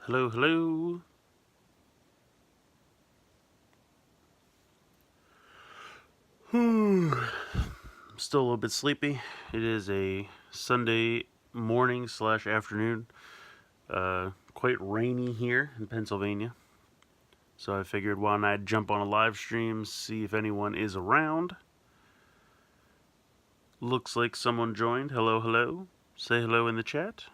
Hello, hello. I'm still a little bit sleepy. It is a Sunday morning / afternoon. Quite rainy here in Pennsylvania. So I figured why not jump on a live stream, see if anyone is around. Looks like someone joined. Hello, hello. Say hello in the chat.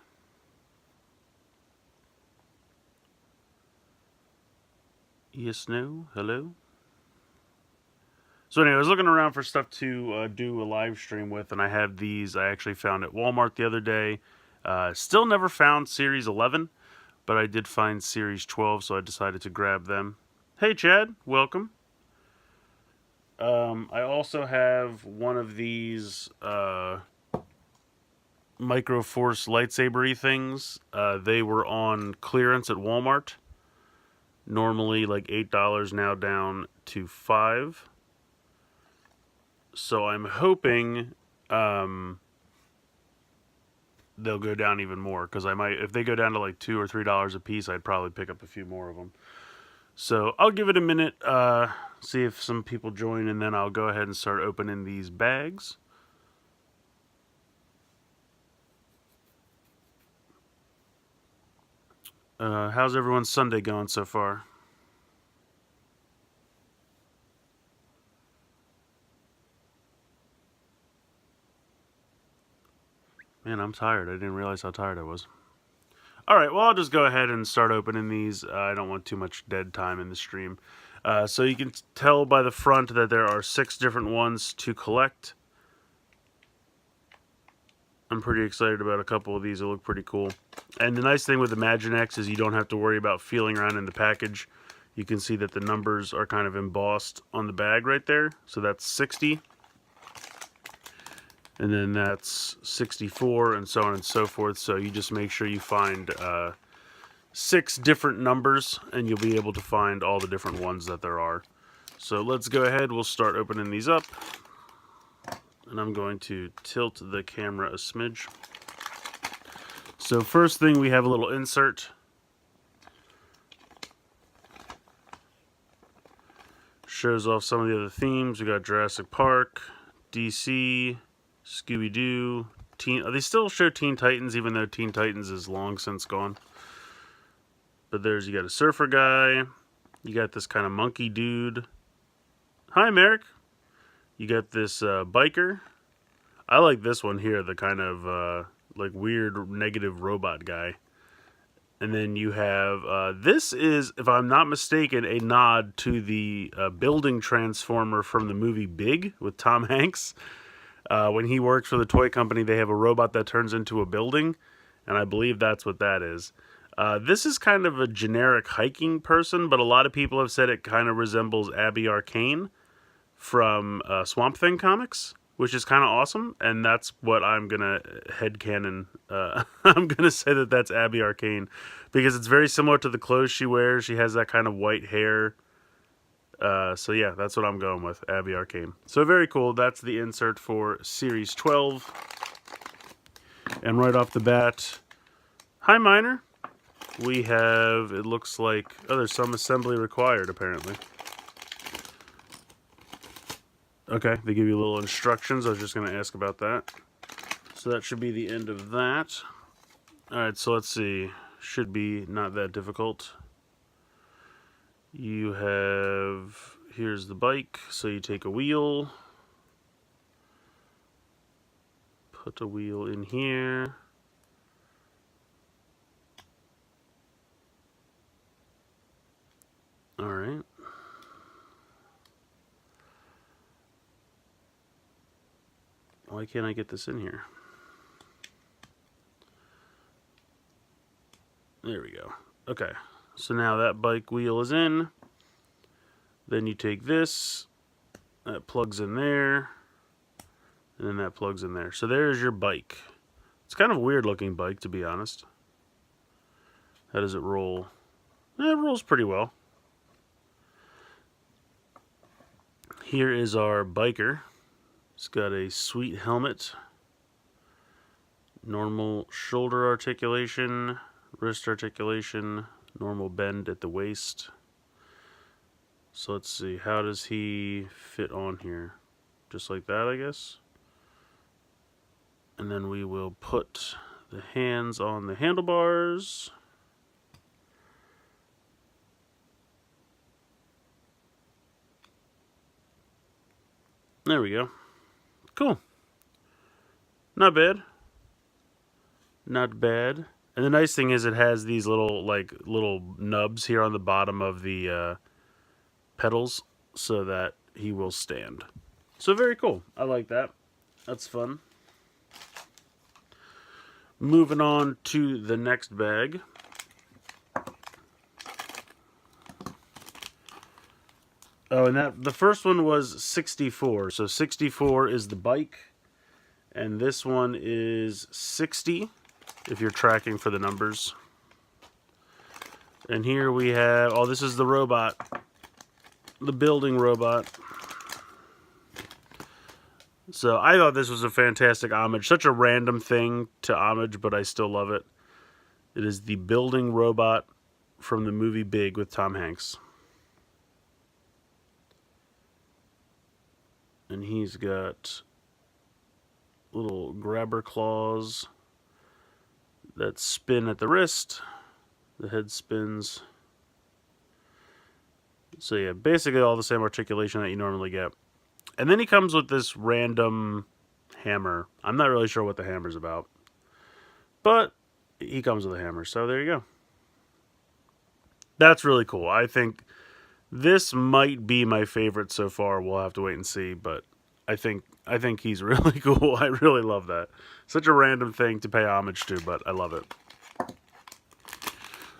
Yes, no, hello. So anyway, I was looking around for stuff to do a live stream with, and I have these I actually found at Walmart the other day. Still never found Series 11, but I did find Series 12, so I decided to grab them. Hey Chad, welcome. I also have one of these Micro Force lightsaber-y things. They were on clearance at Walmart. Normally like $8, now down to $5. So I'm hoping they'll go down even more, because I might, if they go down to like $2 or $3 a piece, I'd probably pick up a few more of them. So I'll give it a minute, see if some people join, and then I'll go ahead and start opening these bags. How's everyone's Sunday going so far? Man, I'm tired. I didn't realize how tired I was. Alright, well, I'll just go ahead and start opening these. I don't want too much dead time in the stream. So you can tell by the front that there are 6 different ones to collect. I'm pretty excited about a couple of these. They look pretty cool. And the nice thing with Imaginext is you don't have to worry about feeling around in the package. You can see that the numbers are kind of embossed on the bag right there. So that's 60. And then that's 64, and so on and so forth. So you just make sure you find 6 different numbers, and you'll be able to find all the different ones that there are. So let's go ahead. We'll start opening these up. And I'm going to tilt the camera a smidge. So first thing, we have a little insert. Shows off some of the other themes. We got Jurassic Park, DC, Scooby-Doo, they still show Teen Titans, even though Teen Titans is long since gone. But you got a surfer guy. You got this kind of monkey dude. Hi, Merrick. You got this biker. I like this one here, the kind of like weird negative robot guy. And then you have, this is, if I'm not mistaken, a nod to the building transformer from the movie Big with Tom Hanks. When he works for the toy company, they have a robot that turns into a building, and I believe that's what that is. This is kind of a generic hiking person, but a lot of people have said it kind of resembles Abby Arcane from Swamp Thing comics, which is kind of awesome, and that's what I'm going to headcanon. I'm going to say that that's Abby Arcane, because it's very similar to the clothes she wears. She has that kind of white hair. So yeah, that's what I'm going with, Abby Arcane. So very cool. That's the insert for Series 12. And right off the bat, hi Miner. We have, it looks like, oh, there's some assembly required apparently. Okay, they give you little instructions. I was just going to ask about that. So that should be the end of that. Alright, so let's see. Should be not that difficult. You have, here's the bike. So you take a wheel. Put a wheel in here. Alright. Why can't I get this in here? There we go. Okay, so now that bike wheel is in. Then you take this, that plugs in there, and then that plugs in there. So there's your bike. It's kind of a weird looking bike, to be honest. How does it roll? It rolls pretty well. Here is our biker. It's got a sweet helmet, normal shoulder articulation, wrist articulation, Normal bend at the waist. So let's see, how does he fit on here? Just like that, I guess. And then we will put the hands on the handlebars. There we go. Cool. Not bad. Not bad. And the nice thing is it has these little nubs here on the bottom of the pedals so that he will stand. So very cool. I like that. That's fun. Moving on to the next bag. Oh, and the first one was 64. So 64 is the bike. And this one is 60, if you're tracking for the numbers. And here we have, oh, this is the robot. The building robot. So I thought this was a fantastic homage. Such a random thing to homage, but I still love it. It is the building robot from the movie Big with Tom Hanks. And he's got little grabber claws that spin at the wrist. The head spins. So yeah, basically all the same articulation that you normally get. And then he comes with this random hammer. I'm not really sure what the hammer's about. But he comes with a hammer, so there you go. That's really cool. I think this might be my favorite so far. We'll have to wait and see, but I think he's really cool. I really love that. Such a random thing to pay homage to, but I love it.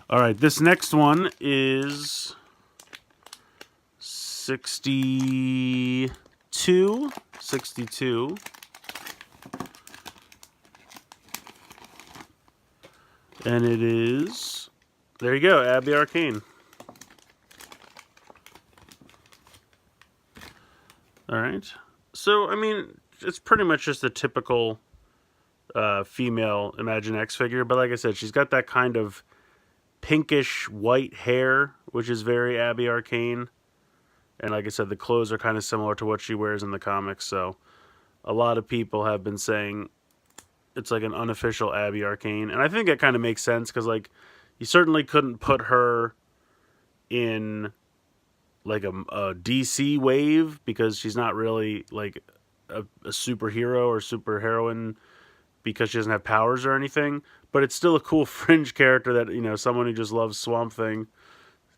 All right, this next one is 62. And it is, there you go, Abby Arcane. All right. So, I mean, it's pretty much just a typical female Imaginext figure. But like I said, she's got that kind of pinkish white hair, which is very Abby Arcane. And like I said, the clothes are kind of similar to what she wears in the comics. So a lot of people have been saying it's like an unofficial Abby Arcane. And I think that kind of makes sense because, like, you certainly couldn't put her in like a DC wave because she's not really like a superhero or superheroine because she doesn't have powers or anything. But it's still a cool fringe character that, you know, someone who just loves Swamp Thing,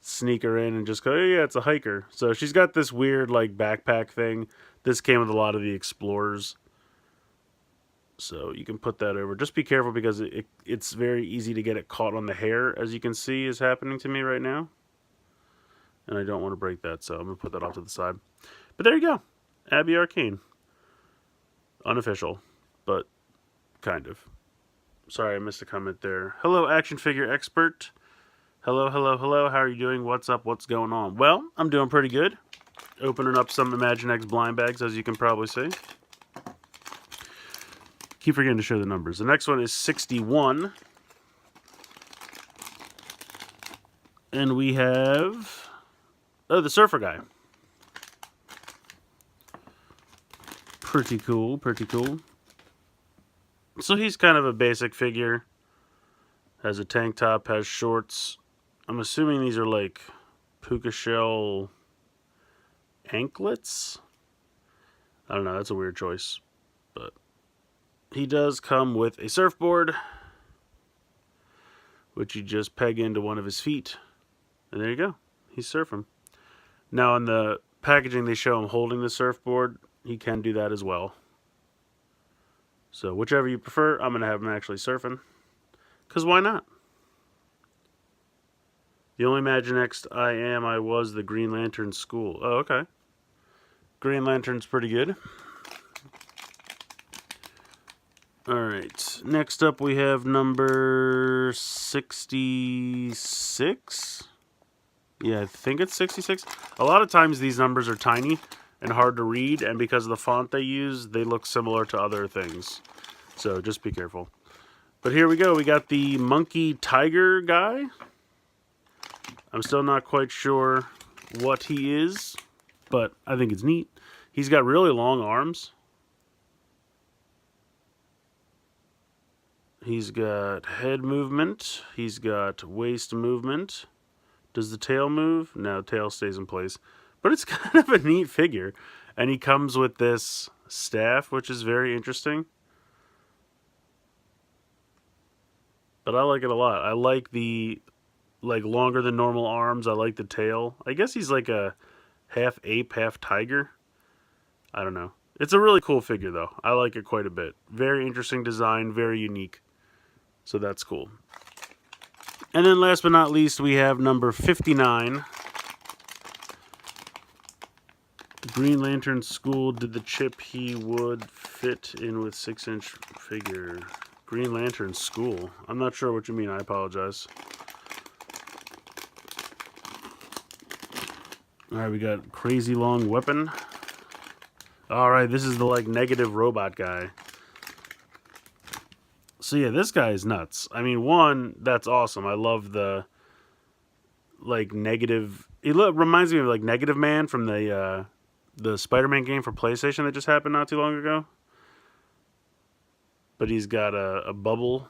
sneak her in and just go, oh, yeah, it's a hiker. So she's got this weird like backpack thing. This came with a lot of the Explorers. So you can put that over. Just be careful because it's very easy to get it caught on the hair, as you can see is happening to me right now. And I don't want to break that, so I'm going to put that off to the side. But there you go. Abby Arcane. Unofficial, but kind of. Sorry, I missed a comment there. Hello, action figure expert. Hello, hello, hello. How are you doing? What's up? What's going on? Well, I'm doing pretty good. Opening up some Imaginext blind bags, as you can probably see. Keep forgetting to show the numbers. The next one is 61. And we have, oh, the surfer guy. Pretty cool, pretty cool. So he's kind of a basic figure. Has a tank top, has shorts. I'm assuming these are like puka shell anklets. I don't know, that's a weird choice. But he does come with a surfboard, which you just peg into one of his feet. And there you go. He's surfing. Now in the packaging they show him holding the surfboard. He can do that as well. So whichever you prefer, I'm going to have him actually surfing. Because why not? The only Imaginext I was the Green Lantern school. Oh, okay. Green Lantern's pretty good. Alright. Next up we have number 66. Yeah, I think it's 66. A lot of times these numbers are tiny and hard to read, and because of the font they use, they look similar to other things. So just be careful. But here we go. We got the monkey tiger guy. I'm still not quite sure what he is, but I think it's neat. He's got really long arms. He's got head movement. He's got waist movement. Does the tail move? No, tail stays in place. But it's kind of a neat figure. And he comes with this staff, which is very interesting. But I like it a lot. I like the longer than normal arms. I like the tail. I guess he's like a half ape, half tiger. I don't know. It's a really cool figure, though. I like it quite a bit. Very interesting design, very unique. So that's cool. And then last but not least, we have number 59. Green Lantern School did the chip he would fit in with 6-inch figure. Green Lantern School. I'm not sure what you mean. I apologize. Alright, we got Crazy Long Weapon. Alright, this is the negative robot guy. So yeah, this guy is nuts. I mean, one, that's awesome. I love the negative. He reminds me of Negative Man from the Spider-Man game for PlayStation that just happened not too long ago. But he's got a bubble.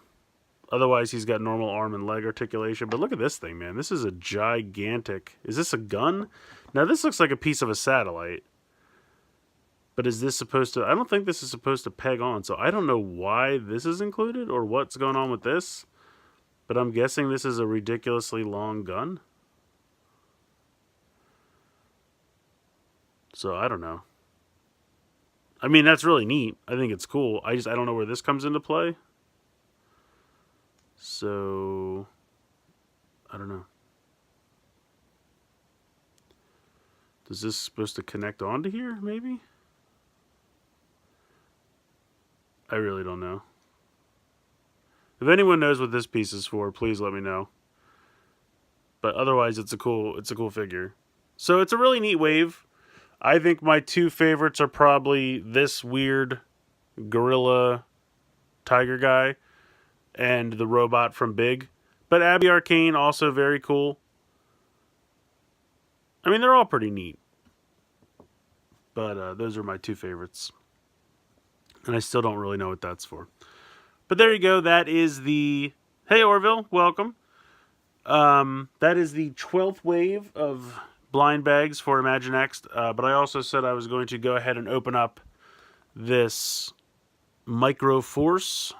Otherwise, he's got normal arm and leg articulation. But look at this thing, man. This is a gigantic. Is this a gun? Now this looks like a piece of a satellite. But is this supposed to... I don't think this is supposed to peg on, so I don't know why this is included or what's going on with this. But I'm guessing this is a ridiculously long gun. So, I don't know. I mean, that's really neat. I think it's cool. I don't know where this comes into play. So, I don't know. Is this supposed to connect onto here, maybe? I really don't know. If anyone knows what this piece is for, please let me know. But otherwise, it's a cool figure. So it's a really neat wave. I think my two favorites are probably this weird gorilla tiger guy and the robot from Big. But Abby Arcane, also very cool. I mean, they're all pretty neat. But those are my two favorites. And I still don't really know what that's for. But there you go. That is the... Hey, Orville. Welcome. That is the 12th wave of blind bags for Imaginext. But I also said I was going to go ahead and open up this Micro Force.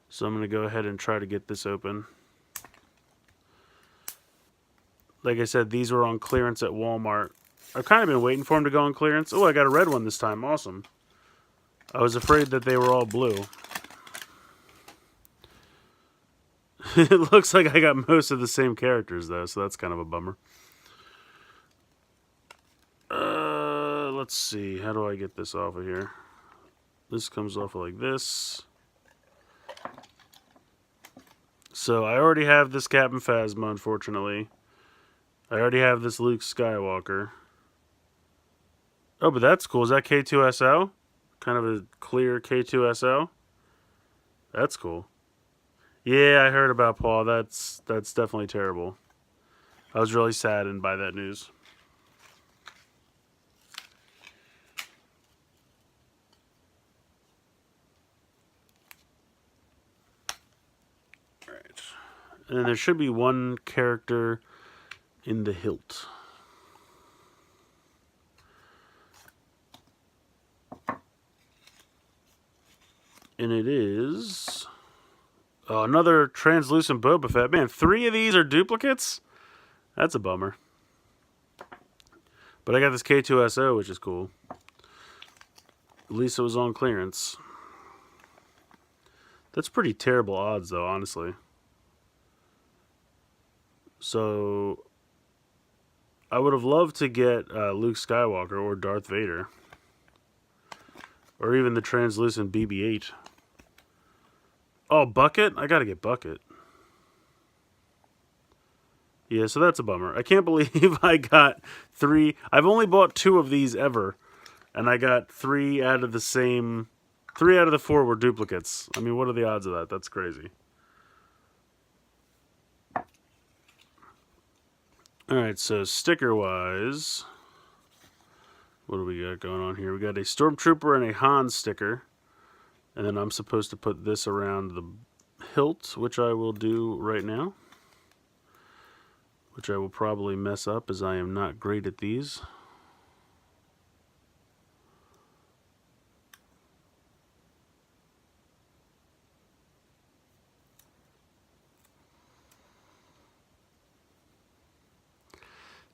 So I'm going to go ahead and try to get this open. Like I said, these were on clearance at Walmart. I've kind of been waiting for them to go on clearance. Oh, I got a red one this time. Awesome. I was afraid that they were all blue. It looks like I got most of the same characters, though, so that's kind of a bummer. Let's see. How do I get this off of here? This comes off like this. So I already have this Captain Phasma, unfortunately. I already have this Luke Skywalker. Oh, but that's cool. Is that K2SO? Kind of a clear K2SO. That's cool. Yeah, I heard about Paul. That's definitely terrible. I was really saddened by that news. All right. And then there should be one character in the hilt. And it is another translucent Boba Fett. Man, 3 of these are duplicates? That's a bummer. But I got this K2SO, which is cool. At least it was on clearance. That's pretty terrible odds, though, honestly. So, I would have loved to get Luke Skywalker or Darth Vader. Or even the translucent BB-8. Oh, Bucket? I gotta get Bucket. Yeah, so that's a bummer. I can't believe I got 3. I've only bought 2 of these ever. And I got 3 out of the same... 3 out of the 4 were duplicates. I mean, what are the odds of that? That's crazy. Alright, so sticker-wise, what do we got going on here? We got a Stormtrooper and a Han sticker. And then I'm supposed to put this around the hilt, which I will do right now. Which I will probably mess up, as I am not great at these.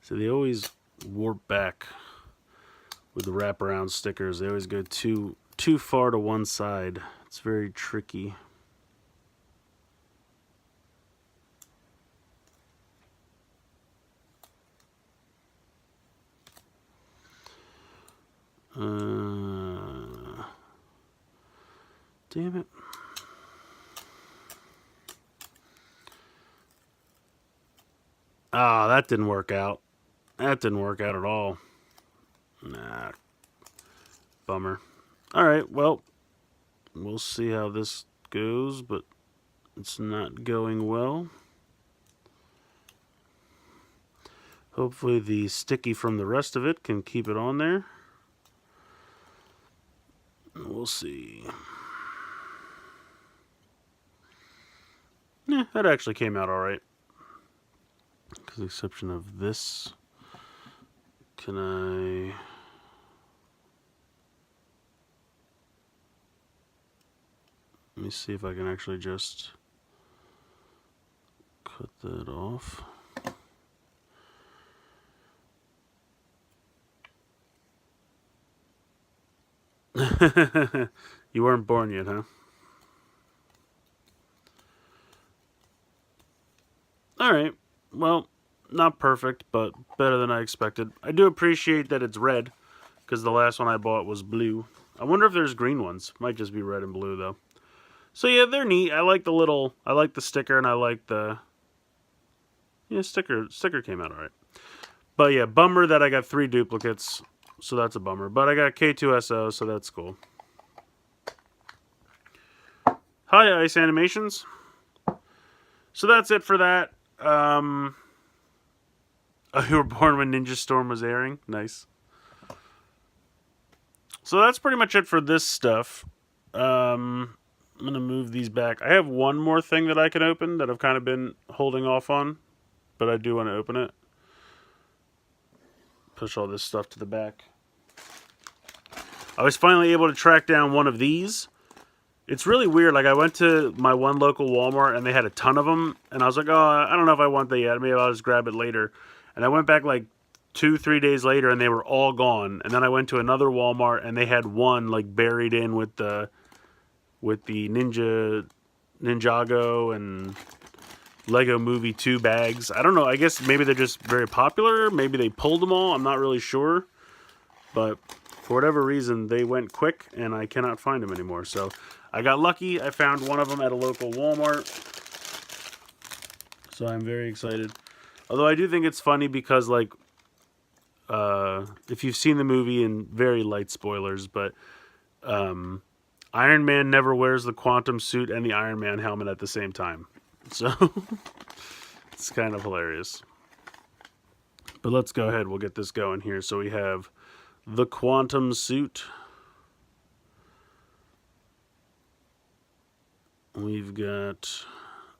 So they always warp back with the wraparound stickers. They always go too far to one side. It's very tricky. Damn it. Ah, that didn't work out. That didn't work out at all. Nah. Bummer. Alright, well, we'll see how this goes, but it's not going well. Hopefully the sticky from the rest of it can keep it on there. We'll see. Yeah, that actually came out alright. With the exception of this. Can I... Let me see if I can actually just cut that off. You weren't born yet, huh? Alright, well, not perfect, but better than I expected. I do appreciate that it's red, because the last one I bought was blue. I wonder if there's green ones. Might just be red and blue, though. So yeah, they're neat. I like the sticker, and I like the... Yeah, sticker came out alright. But yeah, bummer that I got 3 duplicates, so that's a bummer. But I got K2SO, so that's cool. Hi, Ice Animations. So that's it for that. Oh, you were born when Ninja Storm was airing? Nice. So that's pretty much it for this stuff. I'm going to move these back. I have one more thing that I can open that I've kind of been holding off on, but I do want to open it. Push all this stuff to the back. I was finally able to track down one of these. It's really weird. Like, I went to my one local Walmart, and they had a ton of them. And I was like, oh, I don't know if I want that yet. Maybe I'll just grab it later. And I went back, like, 2-3 days later, and they were all gone. And then I went to another Walmart, and they had one, like, buried in with the Ninjago and Lego Movie 2 bags. I don't know. I guess maybe they're just very popular. Maybe they pulled them all. I'm not really sure. But for whatever reason, they went quick, and I cannot find them anymore. So I got lucky. I found one of them at a local Walmart. So I'm very excited. Although I do think it's funny because, like, if you've seen the movie, and very light spoilers, but Iron Man never wears the quantum suit and the Iron Man helmet at the same time. So it's kind of hilarious. But let's go ahead. We'll get this going here. So we have the quantum suit. We've got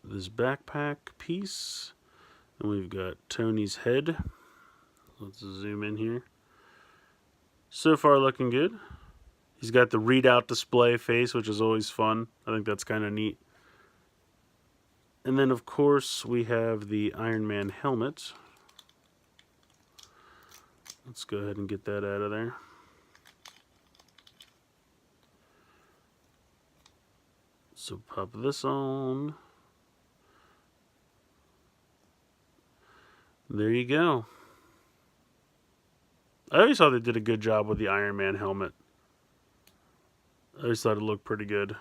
this backpack piece. And we've got Tony's head. Let's zoom in here. So far looking good. He's got the readout display face, which is always fun. I think that's kind of neat. And then, of course, we have the Iron Man helmet. Let's go ahead and get that out of there. So pop this on. There you go. I always thought they did a good job with the Iron Man helmet. I always thought it looked pretty good.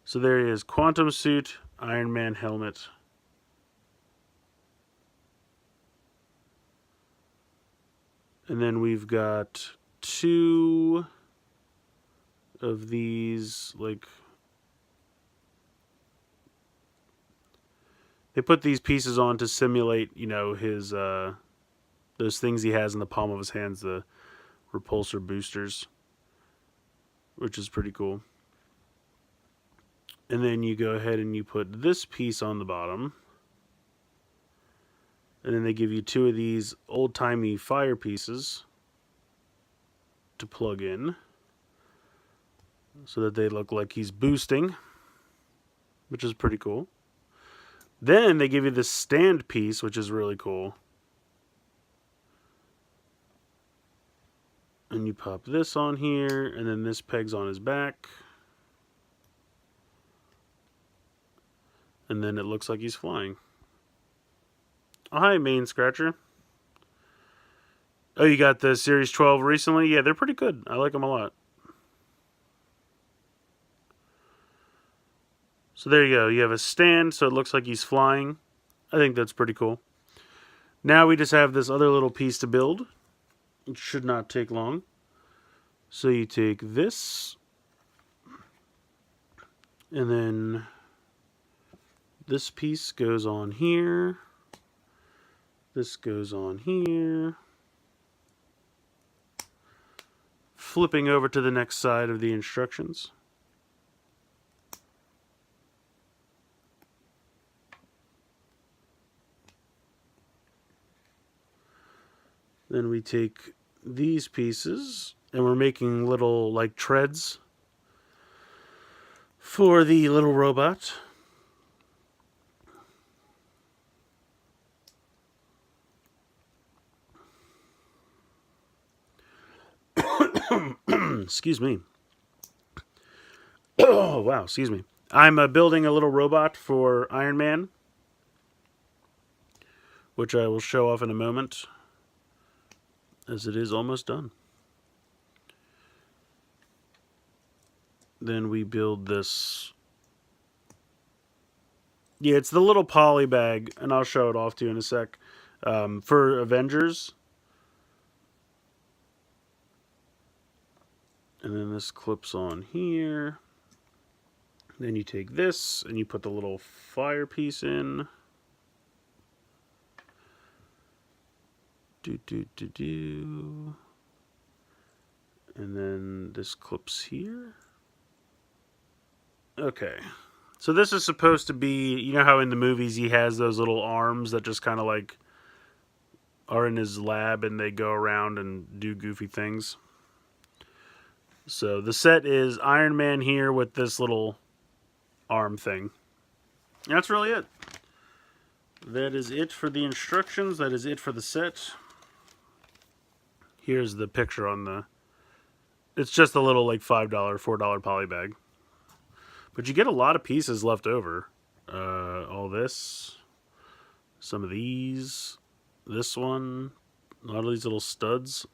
So there he is. Quantum suit, Iron Man helmet. And then we've got 2 of these, like, They put these pieces on to simulate, his those things he has in the palm of his hands, the repulsor boosters, which is pretty cool. And then you go ahead and you put this piece on the bottom. And then they give you 2 of these old-timey fire pieces to plug in so that they look like he's boosting, which is pretty cool. Then they give you this stand piece, which is really cool. And you pop this on here, and then this pegs on his back. And then it looks like he's flying. Oh, hi, Main Scratcher. Oh, you got the Series 12 recently? Yeah, they're pretty good. I like them a lot. So there you go. You have a stand, so it looks like he's flying. I think that's pretty cool. Now we just have this other little piece to build. It should not take long. So you take this, and then this piece goes on here. This goes on here. Flipping over to the next side of the instructions. Then we take these pieces and we're making little like treads for the little robot. Excuse me. Oh, wow, excuse me. I'm building a little robot for Iron Man, which I will show off in a moment, as it is almost done. Then we build this. Yeah, it's the little Polybag, and I'll show it off to you in a sec, for Avengers. And then this clips on here. Then you take this and you put the little fire piece in. And then this clips here. Okay. So this is supposed to be, you know how in the movies he has those little arms that just kind of like are in his lab and they go around and do goofy things. So the set is Iron Man here with this little arm thing. And that's really it. That is it for the instructions. That is it for the set. Here's the picture on the... It's just a little like $5, $4 Polybag. But you get a lot of pieces left over. All this. Some of these. This one. A lot of these little studs.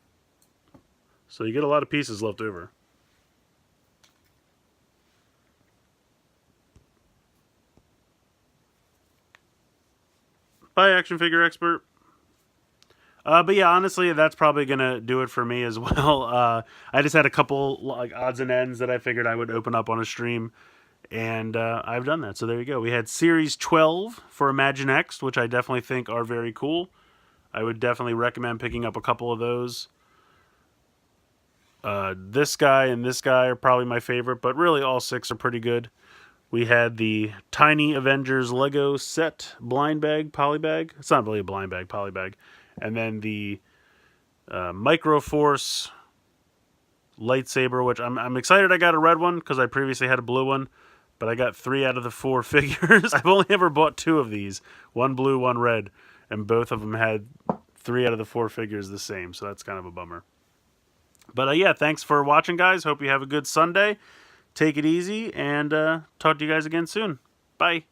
So you get a lot of pieces left over. Bye, Action Figure Expert. But yeah, honestly, that's probably going to do it for me as well. I just had a couple like odds and ends that I figured I would open up on a stream. And I've done that. So there you go. We had Series 12 for Imaginext, which I definitely think are very cool. I would definitely recommend picking up a couple of those. This guy and this guy are probably my favorite, but really all 6 are pretty good. We had the Tiny Avengers Lego set blind bag, Polybag. It's not really a blind bag, Polybag. And then the Micro Force lightsaber, which I'm excited I got a red one because I previously had a blue one. But I got 3 out of the 4 figures. I've only ever bought 2 of these. 1 blue, 1 red. And both of them had 3 out of the 4 figures the same. So that's kind of a bummer. But yeah, thanks for watching, guys. Hope you have a good Sunday. Take it easy, and talk to you guys again soon. Bye.